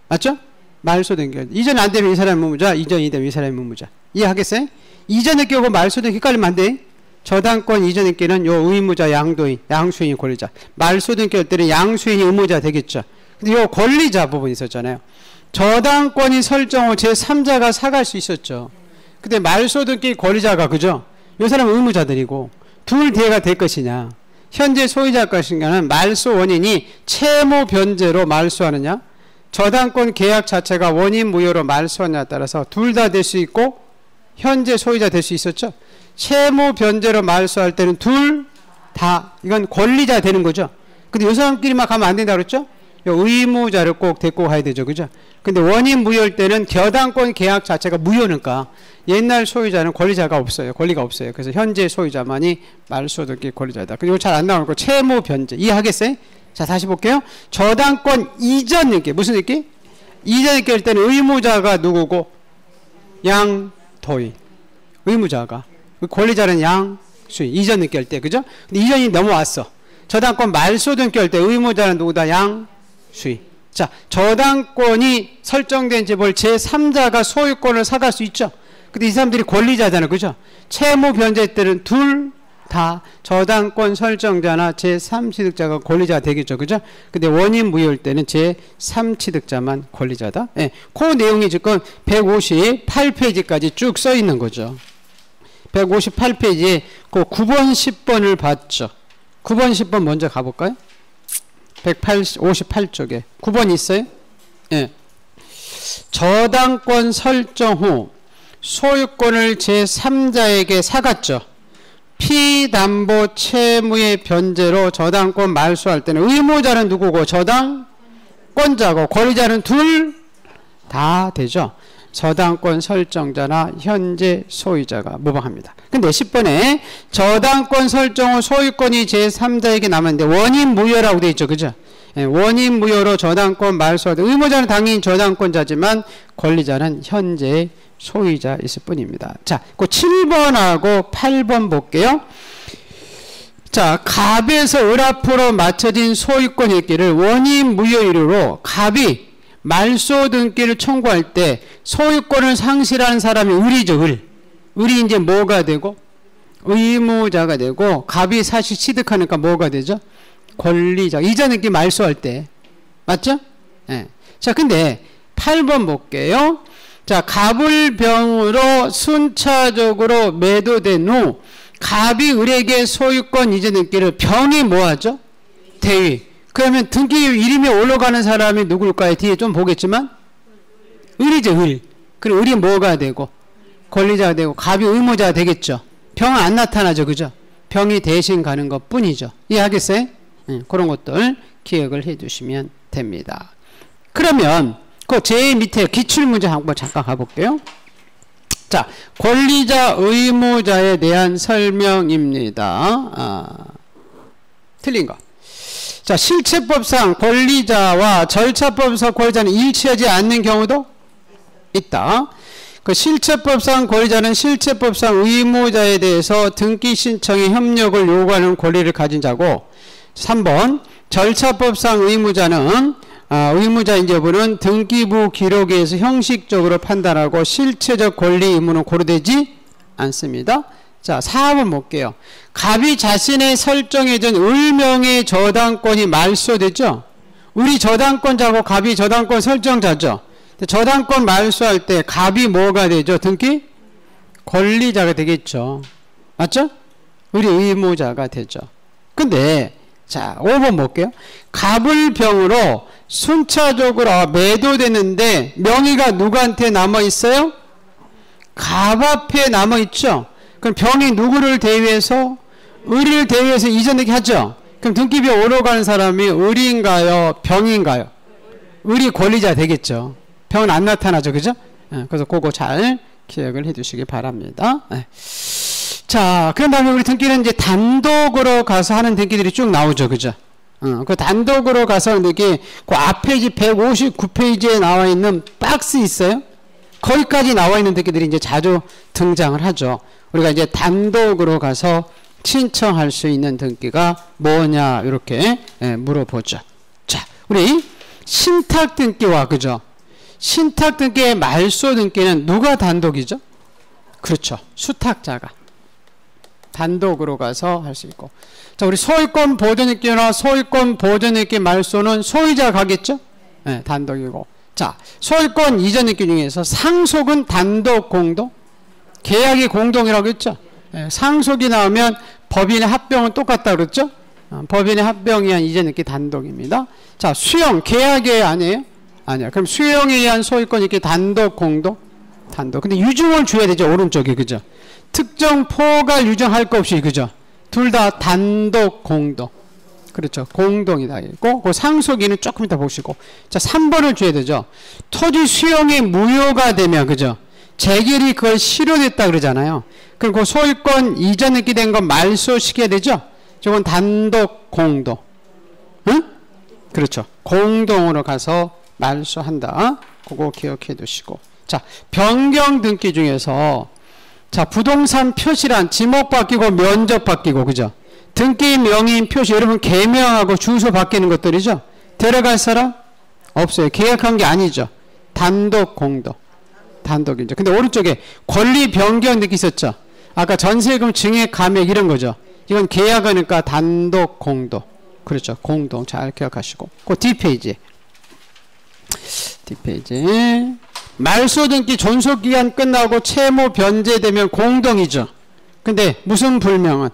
S1: 맞죠? 말소 등기. 이전 안 되면 이 사람이 의무자, 이전이 되면 이 사람이 의무자. 이해하겠어요? 이전 등기하고 말소 등기 헷갈리면 안 돼. 저당권 이전 등기는 요 의무자, 양도인, 양수인이 권리자. 말소 등기 할 때는 양수인이 의무자 되겠죠. 근데 요 권리자 부분이 있었잖아요. 저당권이 설정 후 제3자가 사갈 수 있었죠. 근데 말소 등기 권리자가 그죠? 요 사람은 의무자들이고 둘 뒤에가 될 것이냐 현재 소유자 것인가는 말소 원인이 채무 변제로 말소하느냐 저당권 계약 자체가 원인 무효로 말소하느냐에 따라서 둘 다 될 수 있고 현재 소유자 될 수 있었죠. 채무 변제로 말소할 때는 둘 다 이건 권리자 되는 거죠. 근데 요 사람끼리만 가면 안 된다고 그랬죠? 의무자를 꼭 데리고 가야 되죠. 그죠? 근데 원인 무효일 때는 저당권 계약 자체가 무효니까 옛날 소유자는 권리자가 없어요. 권리가 없어요. 그래서 현재 소유자만이 말소 등기 권리자다. 그리고 잘 안 나오고 채무 변제. 이해하겠어요? 자, 다시 볼게요. 저당권 이전 등기. 무슨 등기? 이전 등기 할 때는 의무자가 누구고? 양도인. 의무자가. 권리자는 양수인. 이전 등기 할 때. 그죠? 근데 이전이 넘어왔어. 저당권 말소 등기 할 때 의무자는 누구다? 양수인. 자, 저당권이 설정된 집을 제3자가 소유권을 사갈 수 있죠. 근데 이 사람들이 권리자잖아요. 그죠? 채무 변제 때는 둘 다 저당권 설정자나 제3취득자가 권리자가 되겠죠. 그죠? 근데 원인 무효일 때는 제3취득자만 권리자다. 예. 그 내용이 지금 158페이지까지 쭉 써 있는 거죠. 158페이지에 그 9번, 10번을 봤죠. 9번, 10번 먼저 가볼까요? 158쪽에 9번 있어요? 예. 저당권 설정 후 소유권을 제3자에게 사갔죠. 피담보 채무의 변제로 저당권 말소할 때는 의무자는 누구고 저당권자고 권리자는 둘 다 되죠. 저당권 설정자나 현재 소유자가 무방합니다. 근데 10번에 저당권 설정 후 소유권이 제3자에게 남았는데 원인 무효라고 되어 있죠. 그죠? 예, 원인 무효로 저당권 말소할 때 의무자는 당연히 저당권자지만 권리자는 현재 소유자 있을 뿐입니다. 자, 그 7번하고 8번 볼게요. 자, 갑에서 을 앞으로 맞춰진 소유권 있기를 원인 무효이유로 갑이 말소 등기를 청구할 때 소유권을 상실하는 사람이 을이죠. 을이 이제 뭐가 되고? 의무자가 되고 갑이 사실 취득하니까 뭐가 되죠? 권리자. 이전 등기 말소할 때. 맞죠? 예. 자, 근데 8번 볼게요. 자, 갑을 병으로 순차적으로 매도된 후 갑이 을에게 소유권 이전 등기를 병이 뭐하죠? 대위. 그러면 등기 이름이 올라가는 사람이 누굴까요? 뒤에 좀 보겠지만 을이죠. 을. 그럼 을이 뭐가 되고? 권리자가 되고 갑이 의무자가 되겠죠. 병은 안 나타나죠. 그죠? 병이 대신 가는 것 뿐이죠. 이해하겠어요? 그런 것들 기억을 해 두시면 됩니다. 그러면 그 제일 밑에 기출문제 한번 잠깐 가볼게요. 자, 권리자 의무자에 대한 설명입니다. 틀린 거. 자, 실체법상 권리자와 절차법상 권리자는 일치하지 않는 경우도 있다. 그 실체법상 권리자는 실체법상 의무자에 대해서 등기 신청에 협력을 요구하는 권리를 가진 자고, 3번 절차법상 의무자는 의무자인 여부는 등기부 기록에 의해서 형식적으로 판단하고 실체적 권리 의무는 고려되지 않습니다. 자, 4번 볼게요. 갑이 자신의 설정해준 을명의 저당권이 말소되죠. 을이 저당권자고 갑이 저당권 설정자죠. 저당권 말소할 때 갑이 뭐가 되죠? 등기 권리자가 되겠죠. 맞죠? 을이 의무자가 되죠. 근데 자, 5번 볼게요. 갑을 병으로 순차적으로 매도되는데 명의가 누구한테 남아있어요? 갑 앞에 남아있죠. 그럼 병이 누구를 대위해서? 을을 대위해서 이전되게 하죠. 그럼 등기부에 올라가는 사람이 을인가요? 병인가요? 을이 권리자 되겠죠. 병은 안 나타나죠. 그죠? 그래서 그거 잘 기억을 해 두시기 바랍니다. 자, 그런 다음에 우리 등기는 이제 단독으로 가서 하는 등기들이 쭉 나오죠. 그죠? 그 단독으로 가서 이게 그 앞페이지 159페이지에 나와 있는 박스 있어요? 거기까지 나와 있는 등기들이 이제 자주 등장을 하죠. 우리가 이제 단독으로 가서 신청할 수 있는 등기가 뭐냐, 이렇게 물어보죠. 자, 우리 신탁 등기와, 그죠? 신탁 등기의 말소 등기는 누가 단독이죠? 그렇죠. 수탁자가. 단독으로 가서 할 수 있고. 자, 우리 소유권 보존등기나 소유권 보존등기 말소는 소유자가 가겠죠? 네, 단독이고. 자, 소유권 이전 등기 중에서 상속은 단독 공동? 계약이 공동이라고 했죠? 네, 상속이 나오면 법인의 합병은 똑같다 그랬죠? 법인의 합병에 의한 이전 등기 단독입니다. 자, 수용, 계약이 아니에요? 아니야. 그럼 수용에 의한 소유권 이렇게 단독 공동? 단독. 근데 유증을 줘야 되죠. 오른쪽에. 그죠? 특정 포괄 유증할 거 없이. 그죠? 둘 다 단독 공동. 그렇죠. 공동이다. 있고, 그 상속인은 조금 이따 보시고. 자, 3번을 줘야 되죠. 토지 수용이 무효가 되면, 그죠? 재결이 그걸 실효됐다 그러잖아요. 그럼 그 소유권 이전 등기 된 건 말소시켜야 되죠? 저건 단독 공동. 응? 그렇죠. 공동으로 가서 말소한다. 그거 기억해 두시고. 자, 변경 등기 중에서 자, 부동산 표시란 지목 바뀌고 면적 바뀌고, 그죠? 등기 명의인 표시, 여러분 개명하고 주소 바뀌는 것들이죠? 데려갈 사람? 없어요. 계약한 게 아니죠. 단독 공동. 단독이죠. 근데 오른쪽에 권리 변경 등기 있었죠? 아까 전세금 증액 감액 이런 거죠. 이건 계약하니까 단독 공동. 그렇죠. 공동. 잘 기억하시고. 그 뒷페이지. 뒷페이지. 말소 등기 존속기간 끝나고 채무 변제되면 공동이죠. 근데 무슨 불명은?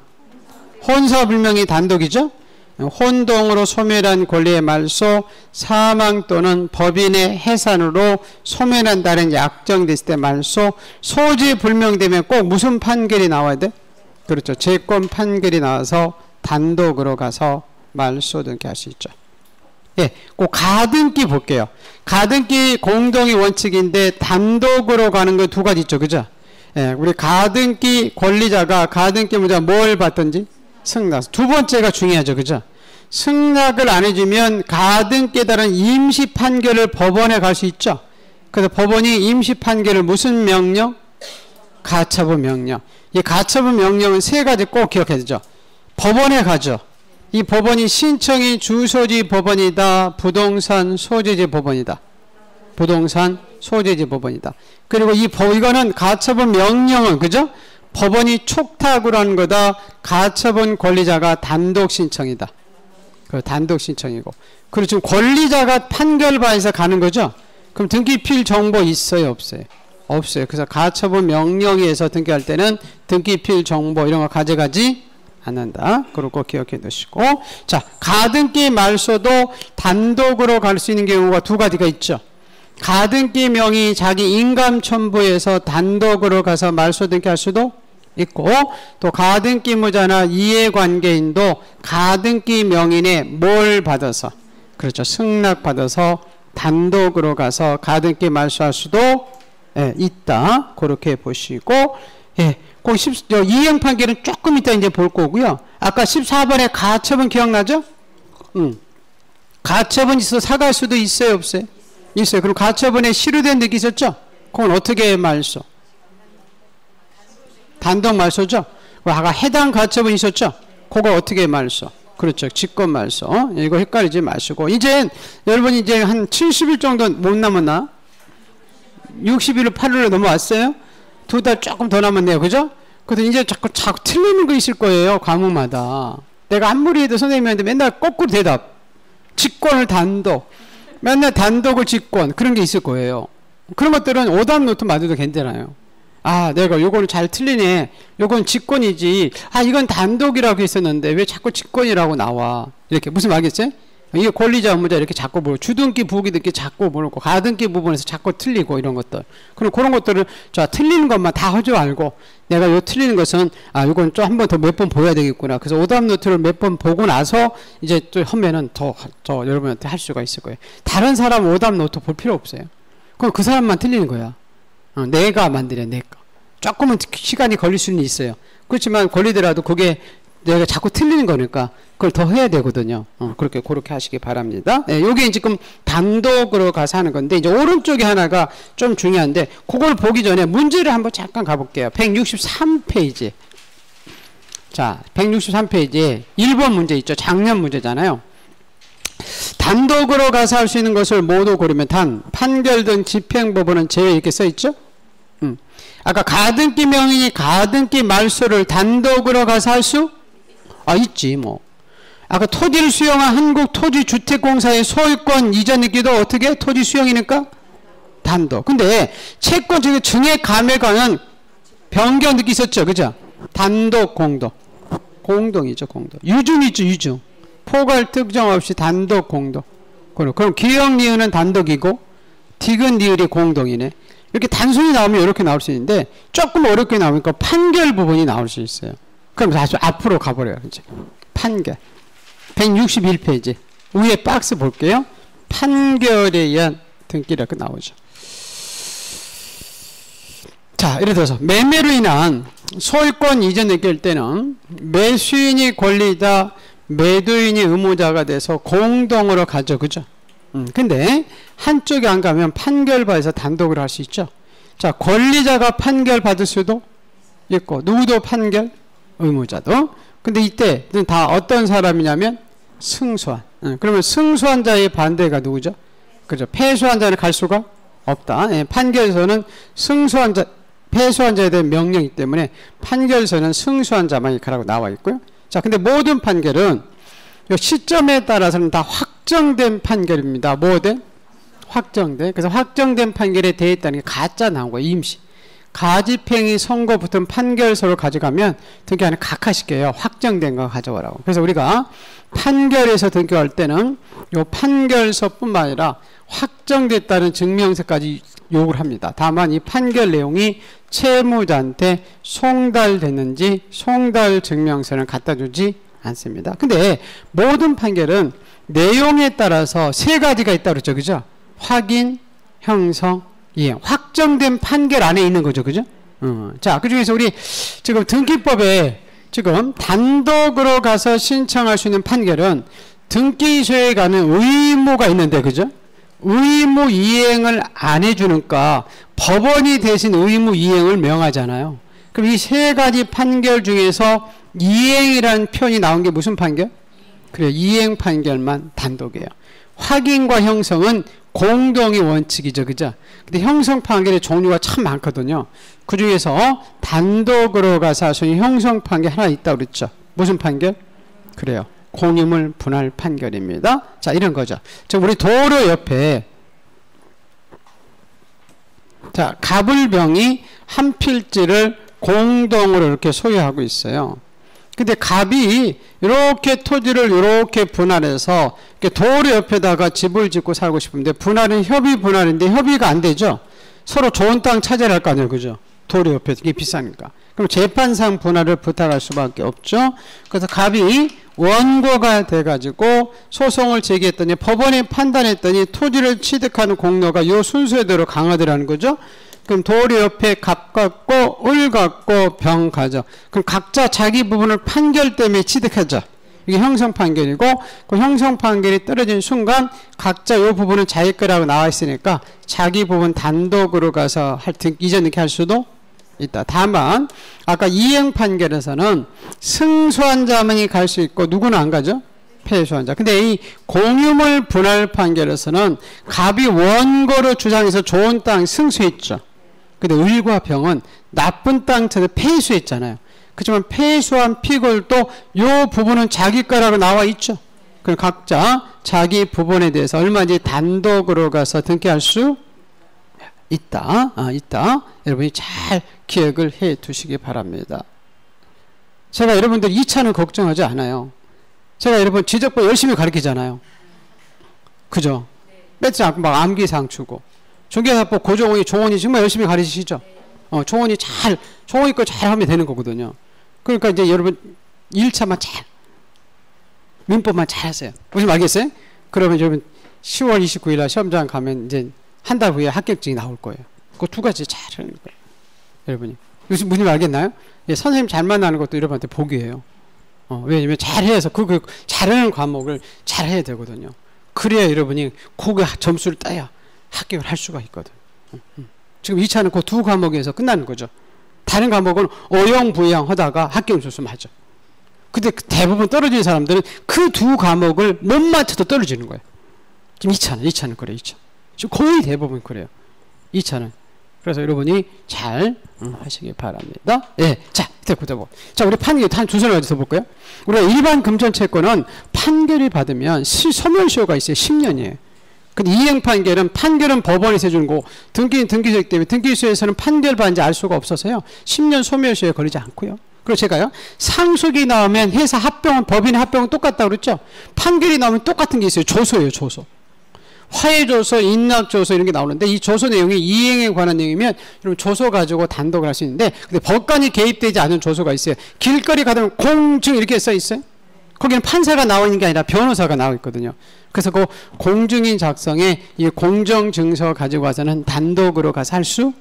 S1: 혼사불명이 단독이죠. 혼동으로 소멸한 권리의 말소, 사망 또는 법인의 해산으로 소멸한다는 약정됐을 때 말소, 소지 불명되면 꼭 무슨 판결이 나와야 돼? 그렇죠. 채권 판결이 나와서 단독으로 가서 말소 등기 할 수 있죠. 예, 꼭 가등기 볼게요. 가등기 공동의 원칙인데 단독으로 가는 거 두 가지 있죠. 그죠? 예, 우리 가등기 권리자가 가등기 문제가 뭘 받든지 승낙. 두 번째가 중요하죠. 그죠? 승낙을 안 해주면 가등기에 따른 임시 판결을 법원에 갈 수 있죠. 그래서 법원이 임시 판결을 무슨 명령? 가처분 명령. 이 가처분 명령은 세 가지 꼭 기억해야 되죠. 법원에 가죠. 이 법원이 신청이 주소지 법원이다. 부동산 소재지 법원이다. 부동산 소재지 법원이다. 그리고 이거는 가처분 명령은, 그죠? 법원이 촉탁으로 하는 거다. 가처분 권리자가 단독 신청이다. 그 단독 신청이고. 그리고 지금 권리자가 판결받아서 가는 거죠? 그럼 등기필 정보 있어요? 없어요? 없어요. 그래서 가처분 명령에 의해서 등기할 때는 등기필 정보 이런 거 가져가지 않는다. 그렇고 기억해 두시고. 자, 가등기 말소도 단독으로 갈 수 있는 경우가 두 가지가 있죠. 가등기 명의 자기 인감천부에서 단독으로 가서 말소 등기할 수도 있고, 또 가등기 무자나 이해관계인도 가등기 명인의 뭘 받아서, 그렇죠, 승낙 받아서 단독으로 가서 가등기 말소할 수도 있다. 그렇게 보시고, 그 이행 판결은 조금 이따 이제 볼 거고요. 아까 14번에 가처분 기억나죠? 가처분 있어 사갈 수도 있어요, 없어요? 있어요. 그럼 가처분에 실효된 득이 있었죠? 그건 어떻게 말소? 단독 말소죠? 아까 해당 가처분 있었죠? 그거 어떻게 말소? 그렇죠. 직권 말소. 이거 헷갈리지 마시고. 이제 여러분이 이제 한 70일 정도 못 남았나? 60일로 8일로 넘어왔어요? 2달 조금 더 남았네요. 그죠? 그래도 이제 자꾸 틀리는 거 있을 거예요. 과목마다. 내가 아무리 해도 선생님한테 맨날 거꾸로 대답. 직권을 단독. 맨날 단독을 직권. 그런 게 있을 거예요. 그런 것들은 오답 노트 맞아도 괜찮아요. 아, 내가 요거는 잘 틀리네. 요건 직권이지. 아, 이건 단독이라고 했었는데 왜 자꾸 직권이라고 나와. 이렇게 무슨 말겠어요? 이게 권리자 의무자 이렇게 자꾸 모르고, 주등기 부기등기 자꾸 모르고, 가등기 부분에서 자꾸 틀리고, 이런 것들. 그럼 그런 것들을 자 틀리는 것만 다 하지 말고, 내가 요 틀리는 것은 아 이건 좀 한 번 더 몇 번 보여야 되겠구나. 그래서 오답 노트를 몇 번 보고 나서 이제 또 하면은 더 여러분한테 할 수가 있을 거예요. 다른 사람 오답 노트 볼 필요 없어요. 그럼 그 사람만 틀리는 거야. 내가 만들어, 내가. 조금은 시간이 걸릴 수는 있어요. 그렇지만 걸리더라도 그게 내가 자꾸 틀리는 거니까 그걸 더 해야 되거든요. 그렇게 하시기 바랍니다. 요게 지금 단독으로 가서 하는 건데, 이제 오른쪽에 하나가 좀 중요한데, 그걸 보기 전에 문제를 한번 잠깐 가볼게요. 163페이지. 자, 163페이지에 1번 문제 있죠. 작년 문제잖아요. 단독으로 가서 할 수 있는 것을 모두 고르면 단, 판결 등 집행법원은 제외 이렇게 써있죠? 아까 가등기 명인이 가등기 말소를 단독으로 가서 할 수? 있지, 뭐. 아까 토지를 수용한 한국토지주택공사의 소유권 이전 등기도 어떻게? 토지 수용이니까? 단독. 근데 채권 증액 감액과는 변경 등기 있었죠, 그죠? 단독, 공동. 공동이죠, 공동. 유증이죠, 유증. 포괄 특정 없이 단독, 공동. 그럼 기역 니은은 단독이고 디귿 니을이 공동이네. 이렇게 단순히 나오면 이렇게 나올 수 있는데, 조금 어렵게 나오니까 판결 부분이 나올 수 있어요. 그럼 다시 앞으로 가버려요. 이제 판결 161페이지 위에 박스 볼게요. 판결에 의한 등기라고 나오죠. 자, 예를 들어서 매매로 인한 소유권 이전 등기일 때는 매수인이 권리자, 매도인이 의무자가 돼서 공동으로 가죠, 그죠? 근데 한쪽에 안 가면 판결받아서 단독으로 할 수 있죠. 자, 권리자가 판결 받을 수도 있고, 누구도 판결? 의무자도. 근데 이때는 다 어떤 사람이냐면 승소한. 그러면 승소한 자의 반대가 누구죠? 그죠? 패소한 자는 갈 수가 없다. 판결서는 승소한 자, 패소한 자에 대한 명령이기 때문에 판결서는 승소한 자만 가라고 나와 있고요. 자, 근데 모든 판결은 시점에 따라서는 다 확정된 판결입니다. 뭐든 확정된. 그래서 확정된 판결에 대했다는 게 가짜 나온 거예요. 임시. 가집행위 선고 붙은 판결서를 가져가면 등기하는 각하시켜요. 확정된 거 가져오라고. 그래서 우리가 판결에서 등기할 때는 요 판결서뿐만 아니라 확정됐다는 증명서까지 요구를 합니다. 다만 이 판결 내용이 채무자한테 송달됐는지 송달 증명서는 갖다 주지 않습니다. 근데 모든 판결은 내용에 따라서 세 가지가 있다고 그랬죠. 그죠? 확인, 형성, 이행. 확정된 판결 안에 있는 거죠. 그죠? 자, 그 중에서 우리 지금 등기법에 지금 단독으로 가서 신청할 수 있는 판결은 등기소에 가는 의무가 있는데, 그죠? 의무 이행을 안 해주니까 법원이 대신 의무 이행을 명하잖아요. 그럼 이 세 가지 판결 중에서 이행이라는 표현이 나온 게 무슨 판결? 그래요. 이행 판결만 단독이에요. 확인과 형성은 공동의 원칙이죠. 그죠? 근데 형성 판결의 종류가 참 많거든요. 그 중에서 단독으로 가서 할 수 있는 형성 판결 하나 있다고 그랬죠. 무슨 판결? 그래요. 공유물 분할 판결입니다. 자, 이런 거죠. 지금 우리 도로 옆에 자, 갑을병이 한 필지를 공동으로 이렇게 소유하고 있어요. 근데 갑이 이렇게 토지를 이렇게 분할해서 도로 옆에다가 집을 짓고 살고 싶은데 분할은 협의 분할인데 협의가 안 되죠. 서로 좋은 땅 찾아야 할 거 아니에요. 그죠? 도로 옆에 이게 비싸니까. 그럼 재판상 분할을 부탁할 수밖에 없죠. 그래서 갑이 원고가 돼가지고 소송을 제기했더니 법원이 판단했더니 토지를 취득하는 공로가 이 순서대로 강하더라는 거죠. 그럼 도로 옆에 갑 갖고 을 갖고 병 가죠. 그럼 각자 자기 부분을 판결 때문에 취득하죠. 이게 형성 판결이고 그 형성 판결이 떨어진 순간 각자 이 부분은 자기 거라고 나와 있으니까 자기 부분 단독으로 가서 이전 이렇게 할 수도 있다. 다만 아까 이행 판결에서는 승소한 자만이 갈 수 있고 누구는 안 가죠? 패소한 자. 근데 이 공유물 분할 판결에서는 갑이 원고로 주장해서 좋은 땅 승소했죠. 근데 을과 병은 나쁜 땅 찾아 패소했잖아요. 그렇지만 패소한 피고도 이 부분은 자기 거라고 나와 있죠. 그럼 각자 자기 부분에 대해서 얼마든지 단독으로 가서 등기할 수 있다. 있다. 여러분이 잘 기억을 해 두시기 바랍니다. 제가 여러분들 2차는 걱정하지 않아요. 제가 여러분 지적법 열심히 가르치잖아요. 그죠? 뺏지 않고 막 암기상 주고. 중개사법 고종원이 종원이 정말 열심히 가르치시죠. 종원이 거 잘 하면 되는 거거든요. 그러니까 이제 여러분 1차만 잘 민법만 잘 하세요. 무슨 알겠어요? 그러면 여러분 10월 29일 날 시험장 가면 이제 한 달 후에 합격증이 나올 거예요. 그 두 가지 잘 하는 거예요. 여러분이. 무슨 알겠나요? 예, 선생님 잘 만나는 것도 여러분한테 복이에요. 왜냐면 잘해서 그 잘하는 과목을 잘해야 되거든요. 그래야 여러분이 그 점수를 따야 합격을 할 수가 있거든. 지금 2차는 그 두 과목에서 끝나는 거죠. 다른 과목은 어영부영 하다가 합격 점수 맞아. 근데 대부분 떨어지는 사람들은 그 두 과목을 못 맞춰도 떨어지는 거예요. 지금 2차는 그래. 2차. 지금 거의 대부분 그래요. 2차는. 그래서 여러분이 잘 하시기 바랍니다. 예. 자, 자, 우리 판결 한 두 손을 더 볼까요? 우리가 일반 금전채권은 판결이 받으면 소멸시효가 있어요. 10년이에요. 근데 이행 판결은 법원에서 해주는 거, 등기소액 때문에 등기소에서는 판결 받은지 알 수가 없어서요. 10년 소멸시효에 걸리지 않고요. 그리고 제가요, 상속이 나오면 회사 합병은, 법인의 합병은 똑같다고 그랬죠? 판결이 나오면 똑같은 게 있어요. 조서예요, 조서. 화해조서, 인락조서 이런 게 나오는데 이 조서 내용이 이행에 관한 내용이면 여러분 조서 가지고 단독을 할 수 있는데 근데 법관이 개입되지 않은 조서가 있어요. 길거리 가면 공증 이렇게 써 있어요. 거기는 판사가 나와 있는 게 아니라 변호사가 나와 있거든요. 그래서 그 공증인 작성에 이 공정증서 가지고 와서는 단독으로 가서 할 수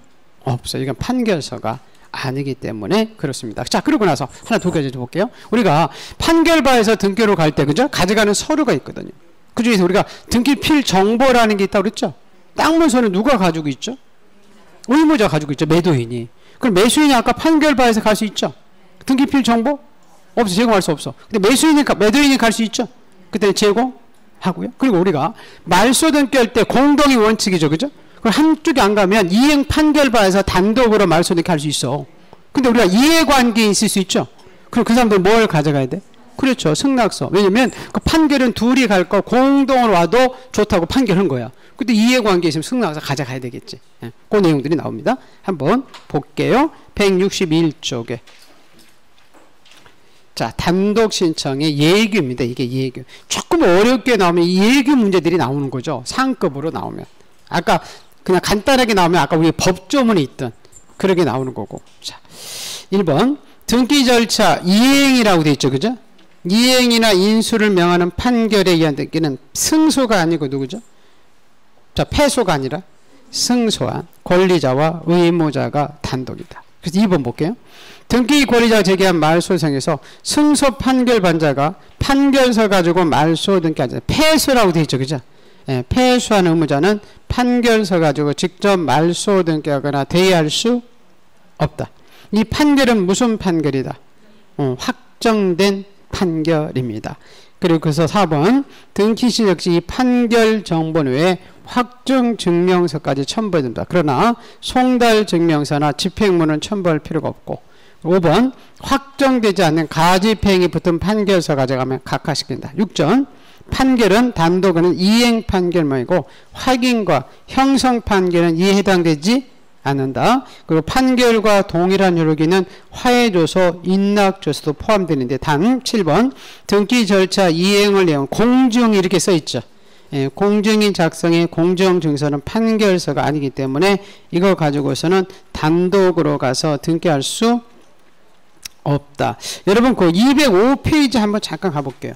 S1: 없어요. 이건 판결서가 아니기 때문에 그렇습니다. 자, 그러고 나서 하나 두 가지 더 볼게요. 우리가 판결바에서 등기로 갈 때 그죠? 가져가는 서류가 있거든요. 그 중에서 우리가 등기필 정보라는 게 있다고 그랬죠? 땅 문서는 누가 가지고 있죠? 의무자 가지고 있죠. 매도인이. 그럼 매수인이 아까 판결바에서 갈 수 있죠? 등기필 정보? 없어. 제공할 수 없어. 근데 매도인이 갈 수 있죠? 그때는 제공하고요. 그리고 우리가 말소 등기할 때 공동의 원칙이죠. 그죠? 그럼 한쪽이 안 가면 이행 판결바에서 단독으로 말소 등기할 수 있어. 근데 우리가 이해관계에 있을 수 있죠? 그럼 그 사람들 뭘 가져가야 돼? 그렇죠. 승낙서. 왜냐면 그 판결은 둘이 갈 거 공동으로 와도 좋다고 판결한 거야. 근데 이해관계 있으면 승낙서 가져가야 되겠지. 예, 그 내용들이 나옵니다. 한번 볼게요. 161쪽에. 자, 단독 신청의 예규입니다. 이게 예규. 조금 어렵게 나오면 이 예규 문제들이 나오는 거죠. 상급으로 나오면. 아까 그냥 간단하게 나오면 아까 우리 법조문이 있던 그렇게 나오는 거고. 자, 1번. 등기 절차 이행이라고 돼 있죠. 그죠? 이행이나 인수를 명하는 판결에 의한 등기는 승소가 아니고 누구죠? 자, 패소가 아니라 승소한 권리자와 의무자가 단독이다. 그래서 2번 볼게요. 등기 권리자가 제기한 말소상에서 승소 판결 반자가 판결서 가지고 말소 등기하자. 패소라고 되어 있죠. 그죠? 예, 패소한 의무자는 판결서 가지고 직접 말소 등기하거나 대의할 수 없다. 이 판결은 무슨 판결이다? 확정된 판결입니다. 그리고 그래서 4번 등기시 역시 이 판결 정본 외에 확정 증명서까지 첨부해야 된다. 그러나 송달 증명서나 집행문은 첨부할 필요가 없고 5번 확정되지 않는 가집행이 붙은 판결서 가져가면 각하시킨다. 6전 판결은 단독은 이행 판결만이고 확인과 형성 판결은 이에 해당되지 않는다. 그리고 판결과 동일한 효력에는 화해조서, 인락조서도 포함되는데 단 7번 등기 절차 이행을 내용 공증 이렇게 써있죠. 예, 공증인 작성의 공정증서는 판결서가 아니기 때문에 이거 가지고서는 단독으로 가서 등기할 수 없다. 여러분 그 205페이지 한번 잠깐 가볼게요.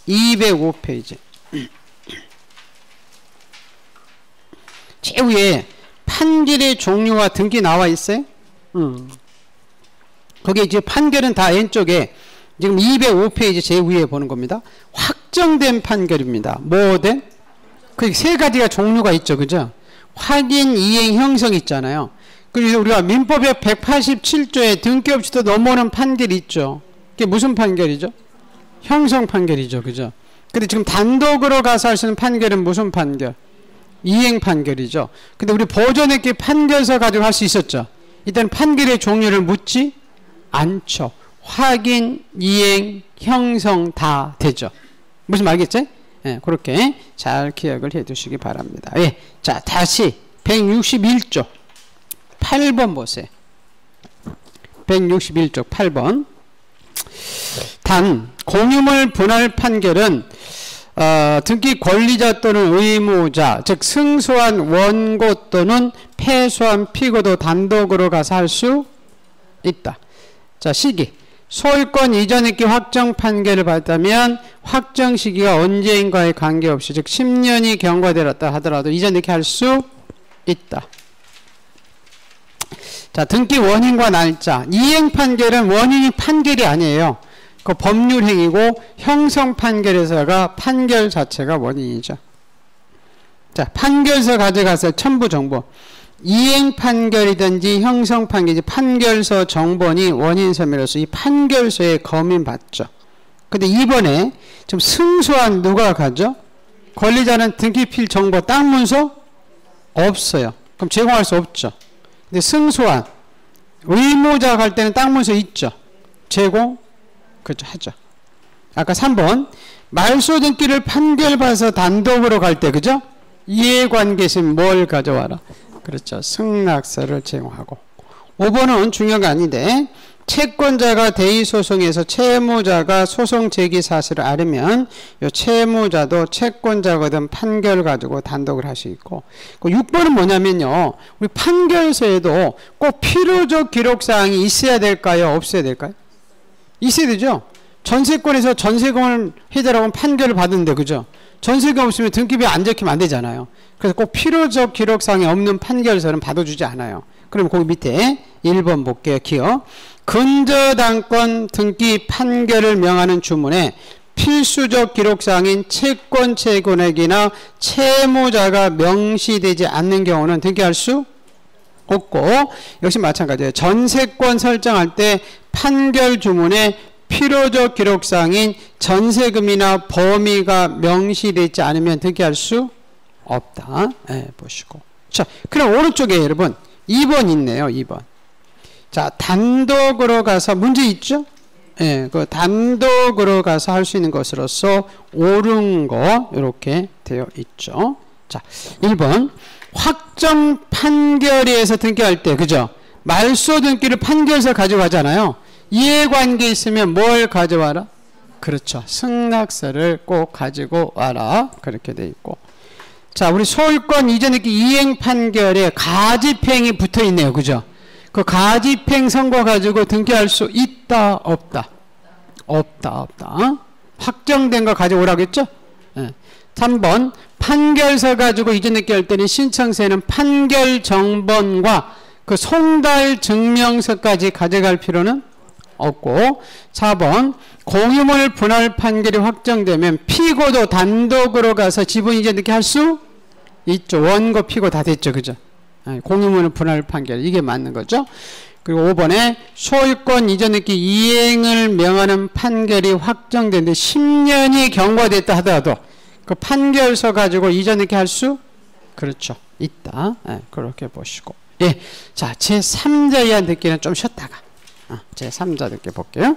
S1: 205페이지 최후에 판결의 종류와 등기 나와 있어요. 거기 이제 판결은 다 왼쪽에 지금 205페이지 제 위에 보는 겁니다. 확정된 판결입니다. 뭐된? 그 세 가지가 종류가 있죠. 그죠? 확인, 이행, 형성 있잖아요. 그래서 우리가 민법의 187조에 등기 없이도 넘어오는 판결이 있죠. 그게 무슨 판결이죠? 형성 판결이죠. 그죠? 근데 지금 단독으로 가서 할 수 있는 판결은 무슨 판결? 이행 판결이죠. 근데 우리 보존했기 판결서 가지고 할 수 있었죠. 일단 판결의 종류를 묻지 않죠. 확인, 이행, 형성 다 되죠. 무슨 말겠지? 예, 그렇게 잘 기억을 해 두시기 바랍니다. 예. 자, 다시 161조 8번 보세요. 161조 8번. 단 공유물 분할 판결은 등기 권리자 또는 의무자, 즉 승소한 원고 또는 패소한 피고도 단독으로 가서 할 수 있다. 자, 시기. 소유권 이전입기 확정 판결을 받았다면 확정 시기가 언제인가에 관계없이 즉 10년이 경과되었다 하더라도 이전입기 할 수 있다. 자, 등기 원인과 날짜. 이행 판결은 원인이 판결이 아니에요. 그 법률행위고 형성 판결에서가 판결 자체가 원인이죠. 자, 판결서 가져가서 첨부 정보. 이행 판결이든지 형성 판결이든지 판결서 정본이 원인 서면으로서 이 판결서에 검인 받죠. 근데 이번에 좀 승소한 누가 가죠? 권리자는 등기필 정보 땅 문서 없어요. 그럼 제공할 수 없죠. 근데 승소한 의무자 갈 때는 땅 문서 있죠. 제공 그죠 하죠. 아까 3번 말소 등기를 판결받아서 단독으로 갈 때 그죠? 이해관계 있으면 뭘 가져와라? 그렇죠. 승낙서를 제공하고. 5번은 중요한 게 아닌데 채권자가 대의소송에서 채무자가 소송 제기 사실을 알으면 이 채무자도 채권자거든 판결 가지고 단독을 할 수 있고. 6번은 뭐냐면요. 우리 판결서에도 꼭 필요적 기록사항이 있어야 될까요? 없어야 될까요? 있어야 되죠. 전세권에서 전세금을 해달라고 판결을 받는데 그죠? 전세금 없으면 등기부에 안 적히면 안 되잖아요. 그래서 꼭 필요적 기록사항이 없는 판결서는 받아주지 않아요. 그럼 거기 밑에 1번 볼게요. 기억. 근저당권 등기 판결을 명하는 주문에 필수적 기록사항인 채권 채권액이나 채무자가 명시되지 않는 경우는 등기할 수 없고 역시 마찬가지예요. 전세권 설정할 때 판결 주문에 필요적 기록사항인 전세금이나 범위가 명시되지 않으면 등기할 수 없다. 네, 보시고. 자, 그럼 오른쪽에 여러분 2번 있네요. 2번. 자, 단독으로 가서 문제 있죠? 예, 그 단독으로 가서 할 수 있는 것으로서 옳은 거 이렇게 되어 있죠. 자, 1번. 확정 판결에서 등기할 때 그죠? 말소 등기를 판결서 가져가잖아요. 이해관계 있으면 뭘 가져와라? 그렇죠. 승낙서를 꼭 가지고 와라. 그렇게 돼 있고. 자, 우리 소유권 이전입기 이행 판결에 가집행이 붙어 있네요. 그죠? 그 가집행 선고 가지고 등기할 수 있다, 없다? 없다. 확정된 거 가져오라고 했죠? 네. 3번. 판결서 가지고 이전입기 할 때는 신청서에는 판결 정본과 그 송달 증명서까지 가져갈 필요는 없고. 4번. 공유물 분할 판결이 확정되면 피고도 단독으로 가서 지분 이전입기 할 수 있죠. 원고 피고 다 됐죠. 그죠? 공유물 분할 판결 이게 맞는 거죠. 그리고 5번에 소유권 이전입기 이행을 명하는 판결이 확정되는데 10년이 경과됐다 하더라도 그 판결서 가지고 이전입기 할 수 그렇죠. 있다. 그렇게 보시고. 예. 자, 제3자에 대한 듣기는 좀 쉬었다가 제3자 듣기 볼게요.